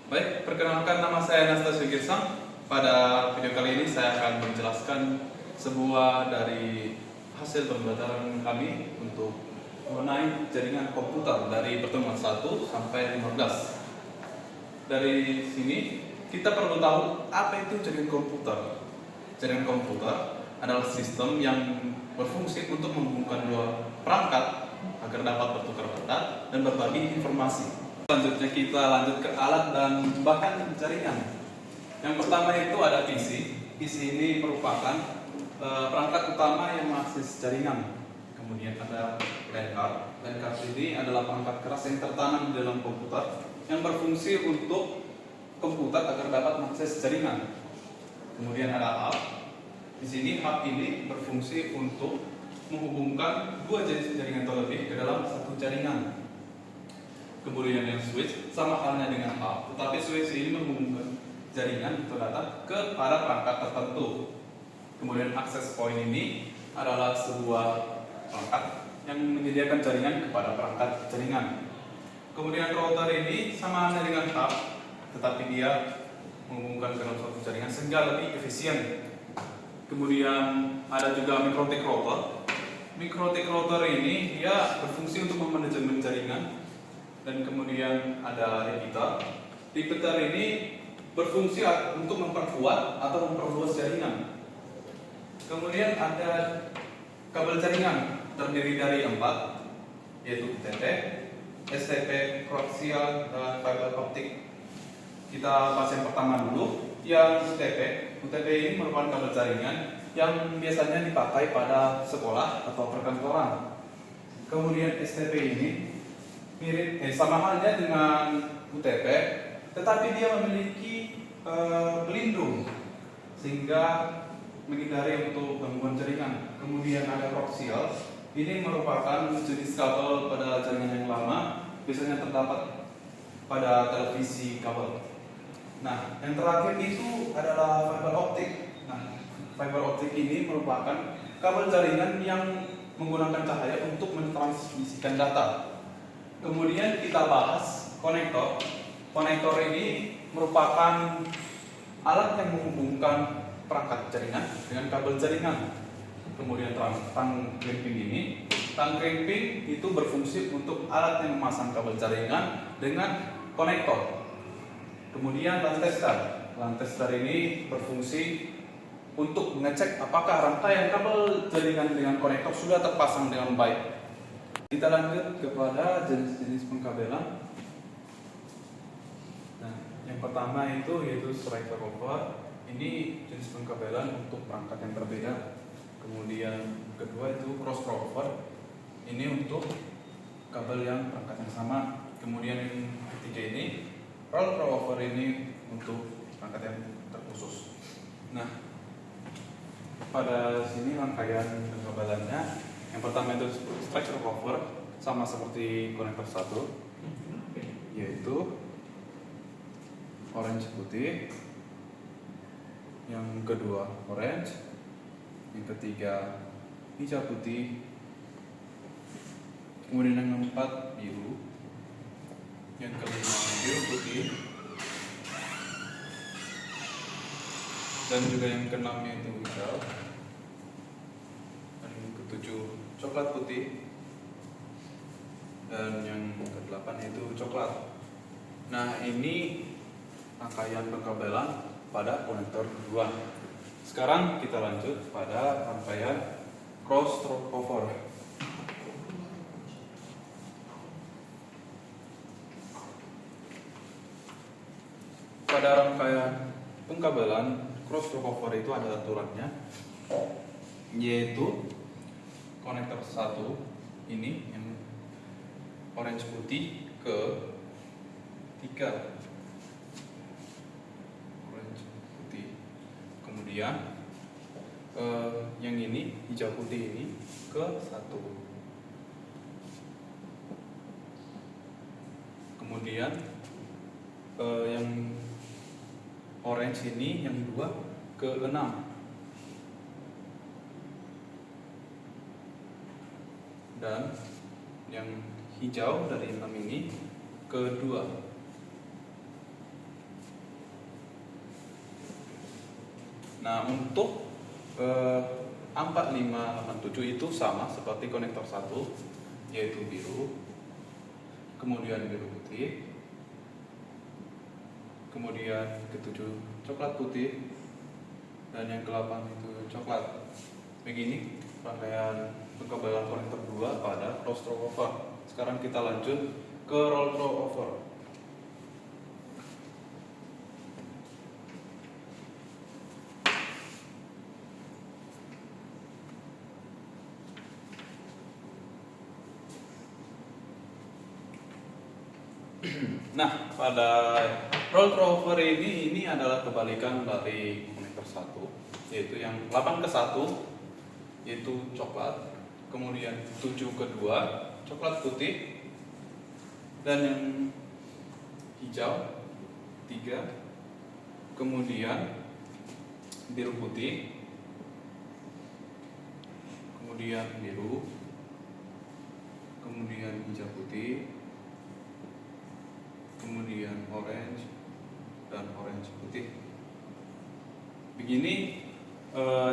Baik, perkenalkan nama saya Anastasius Girsang. Pada video kali ini saya akan menjelaskan sebuah dari hasil pembelajaran kami untuk mengenai jaringan komputer dari pertemuan 1 sampai 15. Dari sini kita perlu tahu apa itu jaringan komputer. Jaringan komputer adalah sistem yang berfungsi untuk menghubungkan dua perangkat agar dapat bertukar data dan berbagi informasi. Selanjutnya kita lanjut ke alat dan bahkan jaringan. Yang pertama itu ada PC. PC ini merupakan perangkat utama yang mengakses jaringan. Kemudian ada LAN card. LAN card ini adalah perangkat keras yang tertanam di dalam komputer yang berfungsi untuk komputer agar dapat mengakses jaringan. Kemudian ada hub. Di sini hub ini berfungsi untuk menghubungkan dua jenis jaringan atau lebih ke dalam satu jaringan. Kemudian yang switch sama halnya dengan hub, tetapi switch ini menghubungkan jaringan atau data kepada perangkat tertentu. Kemudian access point ini adalah sebuah perangkat yang menyediakan jaringan kepada perangkat jaringan. Kemudian router ini sama halnya dengan hub, tetapi dia menghubungkan ke dalam suatu jaringan sehingga lebih efisien. Kemudian ada juga MikroTik router. MikroTik router ini dia berfungsi untuk memanajemen jaringan. Dan kemudian ada repeater. Repeater ini berfungsi untuk memperkuat atau memperluas jaringan. Kemudian ada kabel jaringan terdiri dari 4, yaitu UTP, STP, koaksial, dan fiber optik. Kita bahas yang pertama dulu, yang UTP. UTP ini merupakan kabel jaringan yang biasanya dipakai pada sekolah atau perkantoran. Kemudian STP ini sama halnya dengan UTP, tetapi dia memiliki pelindung sehingga menghindari untuk gangguan jaringan. Kemudian ada koaksial, ini merupakan jenis kabel pada jaringan yang lama, biasanya terdapat pada televisi kabel. Nah, yang terakhir itu adalah fiber optik. Nah, fiber optik ini merupakan kabel jaringan yang menggunakan cahaya untuk mentransmisikan data. Kemudian kita bahas konektor. Konektor ini merupakan alat yang menghubungkan perangkat jaringan dengan kabel jaringan. Kemudian tang crimping ini, tang crimping itu berfungsi untuk alat yang memasang kabel jaringan dengan konektor. Kemudian LAN tester. LAN tester ini berfungsi untuk mengecek apakah rangkaian kabel jaringan dengan konektor sudah terpasang dengan baik. Kita lanjut kepada jenis-jenis pengkabelan. Nah, yang pertama itu yaitu striker cover. Ini jenis pengkabelan untuk perangkat yang berbeda. Kemudian kedua itu cross cover. Ini untuk kabel yang perangkat yang sama. Kemudian yang ketiga ini roll cover, ini untuk perangkat yang terkhusus. Nah, pada sini rangkaian pengkabelannya. Yang pertama itu structure cover, sama seperti konektor 1, yaitu orange putih. Yang kedua orange, yang ketiga hijau putih, kemudian yang keempat biru, yang kelima biru putih, dan juga yang keenam yaitu hijau, dan yang ketujuh coklat putih, dan yang ke-8 yaitu coklat. Nah, ini rangkaian pengkabelan pada konektor 2. Sekarang kita lanjut pada rangkaian cross stroke cover. Pada rangkaian pengkabelan cross stroke cover itu ada aturannya, yaitu konektor 1 ini yang orange putih ke 3 orange putih, kemudian yang ini hijau putih ini ke 1, kemudian yang orange ini yang 2 ke 6, dan yang hijau dari 6 ini ke 2. Nah, untuk 4587 itu sama seperti konektor 1, yaitu biru, kemudian biru putih, kemudian ketujuh coklat putih, dan yang ke-8 itu coklat. Begini rangkaian pengkabelan konektor 2 pada cross throw over. Sekarang kita lanjut ke roll throw over. Nah, pada roll throw over ini adalah kebalikan dari konektor 1, yaitu yang 8 ke 1 yaitu coklat, kemudian 7 ke 2 coklat putih, dan yang hijau 3, kemudian biru putih, kemudian biru, kemudian hijau putih, kemudian orange, dan orange putih. Begini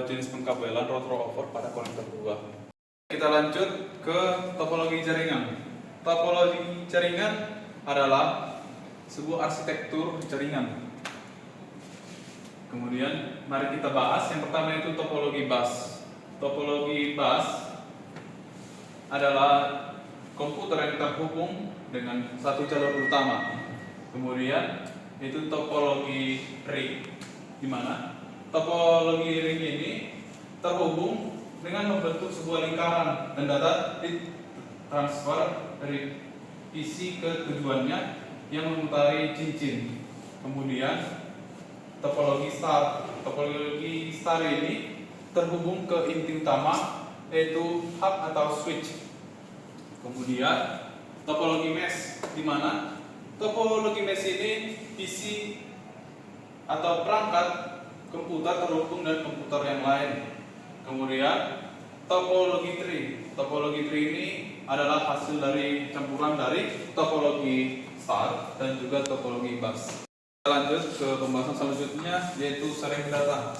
jenis pengkabelan roll throw over pada konektor 2. Kita lanjut ke topologi jaringan. Topologi jaringan adalah sebuah arsitektur jaringan. Kemudian mari kita bahas. Yang pertama itu topologi bus. Topologi bus adalah komputer yang terhubung dengan satu jalur utama. Kemudian itu topologi ring, di mana topologi ring ini terhubung dengan membentuk sebuah lingkaran dan data ditransfer dari PC ke tujuannya yang memutari cincin. Kemudian topologi star. Topologi star ini terhubung ke inti utama, yaitu hub atau switch. Kemudian topologi mesh, di mana topologi mesh ini PC atau perangkat komputer terhubung dengan komputer yang lain. Kemudian topologi tree. Topologi tree ini adalah hasil dari campuran dari topologi star dan juga topologi bus. Kita lanjut ke pembahasan selanjutnya, yaitu sharing data.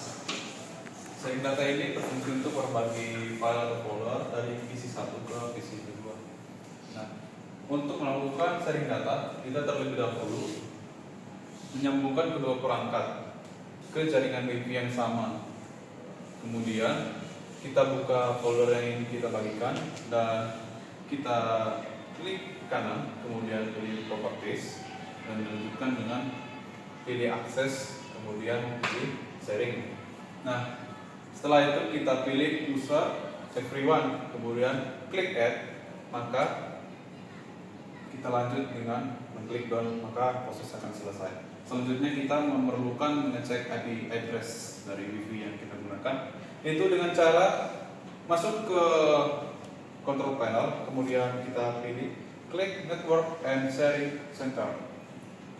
Sharing data ini berfungsi untuk berbagi file atau folder dari PC 1 ke PC 2. Nah, untuk melakukan sharing data, kita terlebih dahulu menyambungkan kedua perangkat ke jaringan WiFi yang sama. Kemudian kita buka folder yang ingin kita bagikan dan kita klik kanan, kemudian pilih properties dan lanjutkan dengan pilih akses, kemudian pilih sharing. Nah, setelah itu kita pilih user everyone, kemudian klik add, maka kita lanjut dengan mengklik done, maka proses akan selesai. Selanjutnya kita memerlukan mengecek IP address dari WiFi yang kita gunakan, yaitu dengan cara masuk ke control panel, kemudian kita pilih klik network and sharing center,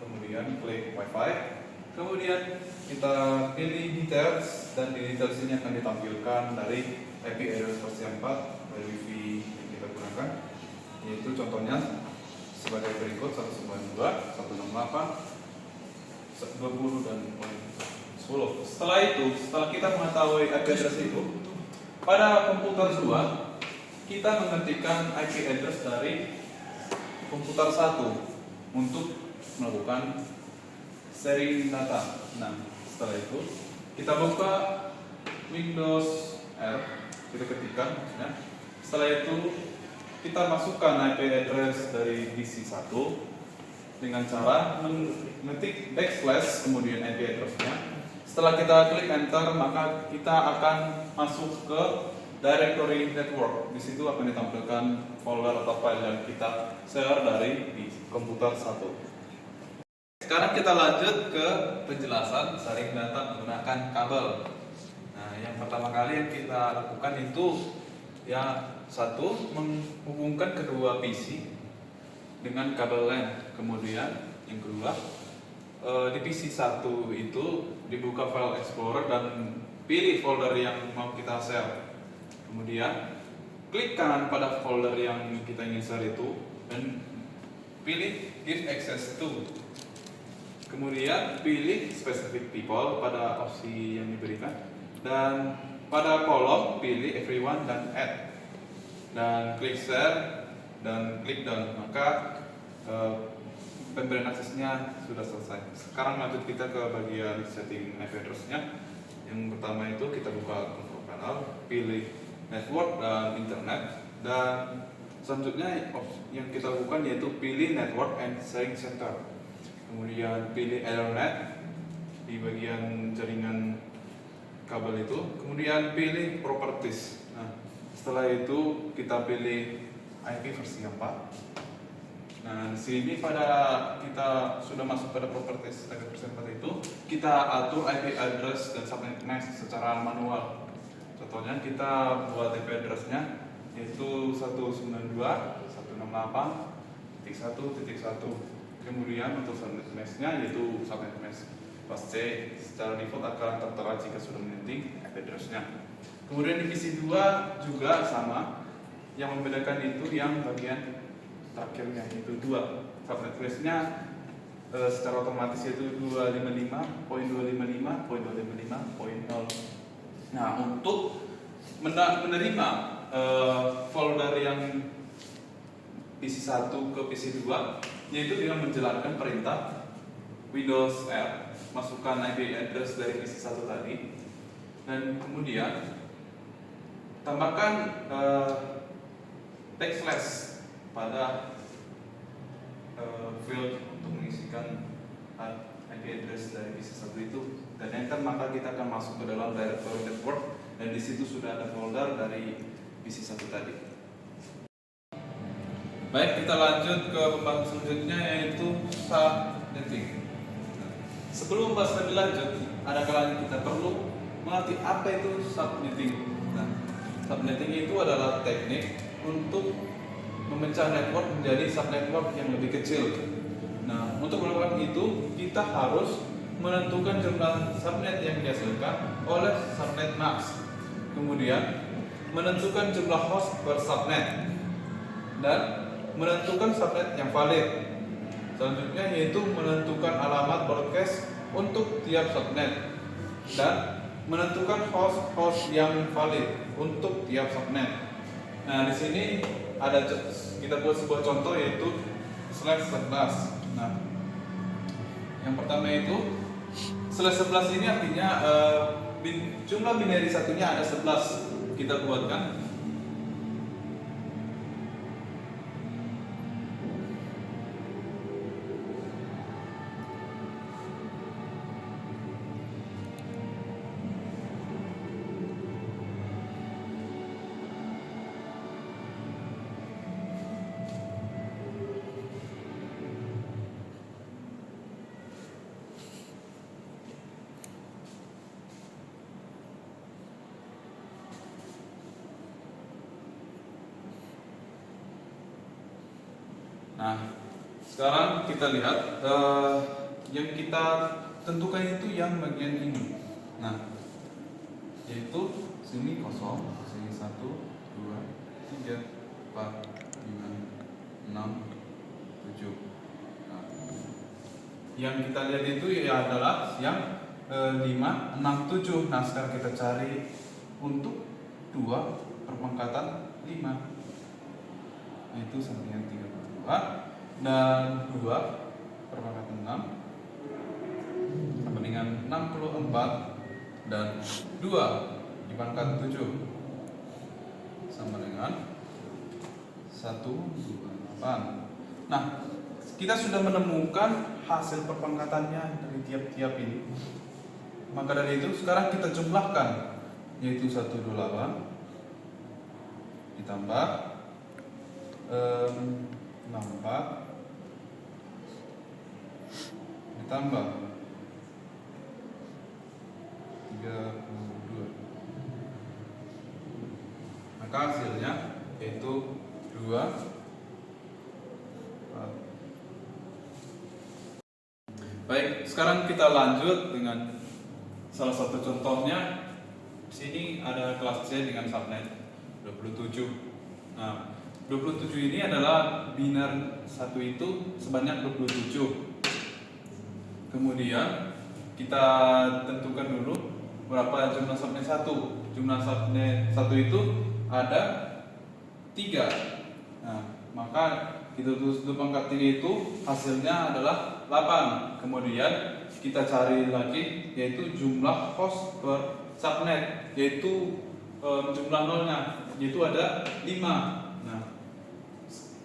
kemudian klik Wi-Fi, kemudian kita pilih details, dan di details ini akan ditampilkan dari IP address versi 4 dari WiFi yang kita gunakan, yaitu contohnya sebagai berikut: 192, 168, 20 dan 10. Setelah itu, setelah kita mengetahui IP address itu, pada komputer 2 kita mengetikkan IP address dari komputer 1 untuk melakukan sharing data. Nah, setelah itu kita buka Windows R, kita ketikkan ya. Setelah itu kita masukkan IP address dari PC 1 dengan cara mengetik backslash kemudian IP address-nya. Setelah kita klik enter, maka kita akan masuk ke directory network. Di situ akan ditampilkan folder atau file yang kita share dari komputer 1. Sekarang kita lanjut ke penjelasan sharing data menggunakan kabel. Nah, yang pertama kali yang kita lakukan itu ya, satu, menghubungkan kedua PC dengan kabel LAN. Kemudian yang kedua, di PC 1 itu dibuka file explorer dan pilih folder yang mau kita share. Kemudian klik kanan pada folder yang kita ingin share itu dan pilih give access to. Kemudian pilih specific people pada opsi yang diberikan, dan pada kolom pilih everyone dan add, dan klik share dan klik done, maka pemberian aksesnya sudah selesai. Sekarang lanjut kita ke bagian setting IP address-nya. Yang pertama itu kita buka control panel, pilih network dan internet, dan selanjutnya yang kita lakukan yaitu pilih network and sharing center. Kemudian pilih Ethernet di bagian jaringan kabel itu, kemudian pilih properties. Nah, setelah itu kita pilih IP versi 4. Nah, di sini pada kita sudah masuk pada properties IP versi 4 itu, kita atur IP address dan subnet mask secara manual. Contohnya kita buat IP address-nya yaitu 192.168.1.1. Kemudian untuk subnet mask-nya yaitu subnet mask kelas C, secara default akan tertera jika sudah menyunting IP address-nya. Kemudian di PC 2 juga sama, yang membedakan itu yang bagian terakhirnya yaitu 2. Subnet mask-nya secara otomatis yaitu 255.255.255.0. Nah, untuk menerima folder yang PC 1 ke PC 2 yaitu dengan menjalankan perintah Windows R, masukkan IP address dari PC 1 tadi, dan kemudian tambahkan backslash pada field untuk mengisikan IP address dari PC 1 itu, dan enter, maka kita akan masuk ke dalam directory network, dan di situ sudah ada folder dari PC 1 tadi. Baik, kita lanjut ke pembahasan selanjutnya yaitu subnetting. Sebelum pembahasan lebih lanjut, ada kalanya kita perlu mengerti apa itu subnetting. Nah, subnetting itu adalah teknik untuk memecah network menjadi subnetwork yang lebih kecil. Nah, untuk melakukan itu kita harus menentukan jumlah subnet yang dihasilkan oleh subnet mask. Kemudian menentukan jumlah host per subnet dan menentukan subnet yang valid. Selanjutnya yaitu menentukan alamat broadcast untuk tiap subnet dan menentukan host yang valid untuk tiap subnet. Nah, di sini ada kita buat sebuah contoh yaitu /11. Nah, yang pertama itu /11 ini artinya jumlah binary satunya ada 11. Kita buatkan Nah, sekarang kita lihat yang kita tentukan itu yang bagian ini. Nah, yaitu sini kosong, sini 1, 2, 3, 4, 5, 6, 7. Nah, yang kita lihat itu ya adalah yang 5, 6, 7. Nah, sekarang kita cari untuk 2 perpangkatan 5. Nah, itu sama dengan 32 dan 2 perpangkatan 6 sama dengan 64, dan 2 dipangkat 7 sama dengan 128. Nah, kita sudah menemukan hasil perpangkatannya dari tiap-tiap ini. Maka dari itu sekarang kita jumlahkan, yaitu 128 ditambah 64 ditambah 32. Maka hasilnya yaitu 2, 4. Baik, sekarang kita lanjut dengan salah satu contohnya. Di sini ada kelas C dengan subnet 27. Nah, 27 ini adalah biner satu itu sebanyak 27. Kemudian kita tentukan dulu berapa jumlah subnet 1. Jumlah subnet 1 itu ada 3. Nah, maka kita tulis dulu pangkat 3 itu hasilnya adalah 8. Kemudian kita cari lagi yaitu jumlah host per subnet, yaitu jumlah nolnya, yaitu ada 5. Nah,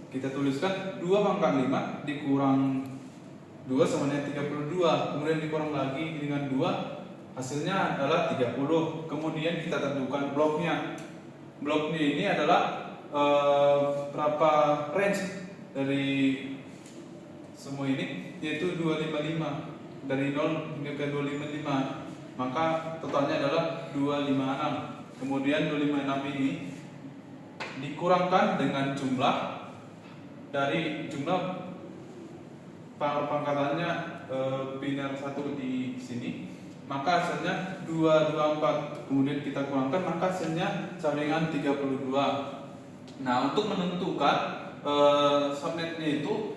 kita tuliskan 2 pangkat 5 dikurang 2 sama dengan 32. Kemudian dikurang lagi dengan 2, hasilnya adalah 30. Kemudian kita tentukan bloknya. Bloknya ini adalah berapa range dari semua ini, yaitu 255, dari 0 hingga ke 255. Maka totalnya adalah 256. Kemudian 256 ini dikurangkan dengan jumlah dari jumlah pangkatannya biner 1 di sini, maka hasilnya 224. Kemudian kita kurangkan, maka hasilnya sama dengan 32. Nah, untuk menentukan subnetnya itu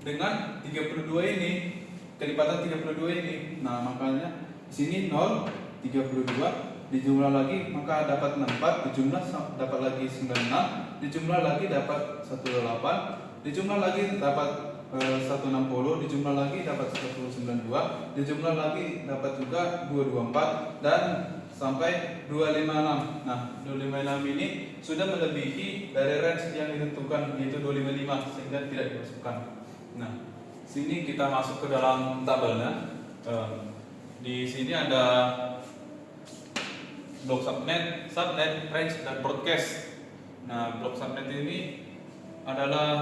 dengan 32 ini, kelipatan 32 ini. Nah, makanya di sini 0, 32 dijumlah lagi maka dapat 64, dijumlah dapat lagi 96, dijumlah lagi dapat 18, dijumlah lagi dapat 160, dijumlah lagi dapat 192, dijumlah lagi dapat juga 224 dan sampai 256. Nah, 256 ini sudah melebihi dari range yang ditentukan, yaitu 255, sehingga tidak dimasukkan. Nah, sini kita masuk ke dalam tabelnya. Di sini ada blok subnet, range, dan broadcast. Nah, blok subnet ini adalah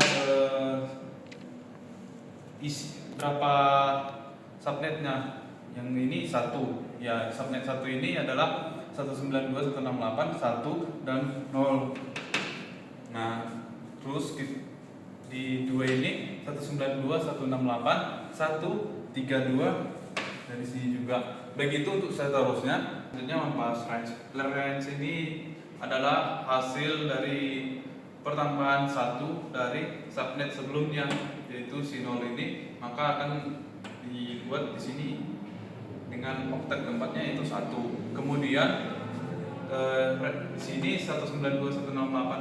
berapa subnetnya. Yang ini 1. Ya, subnet 1 ini adalah 192.168, 1 dan 0. Nah, terus di 2 ini 192.168, 1, 32 dari sini juga. Begitu untuk seterusnya. Selanjutnya membahas range. Range ini adalah hasil dari pertambahan 1 dari subnet sebelumnya, yaitu si 0 ini, maka akan dibuat di sini dengan oktet keempatnya yaitu 1. Kemudian di sini 192.168,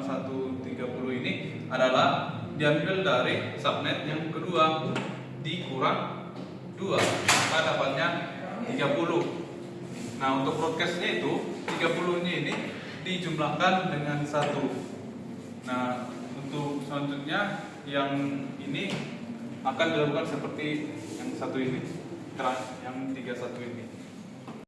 130 ini adalah diambil dari subnet yang kedua dikurang 2, maka dapatnya 30. Nah, untuk broadcastnya itu 30-nya ini dijumlahkan dengan 1. Nah, untuk selanjutnya yang ini akan dilakukan seperti yang satu ini, yang 31 ini.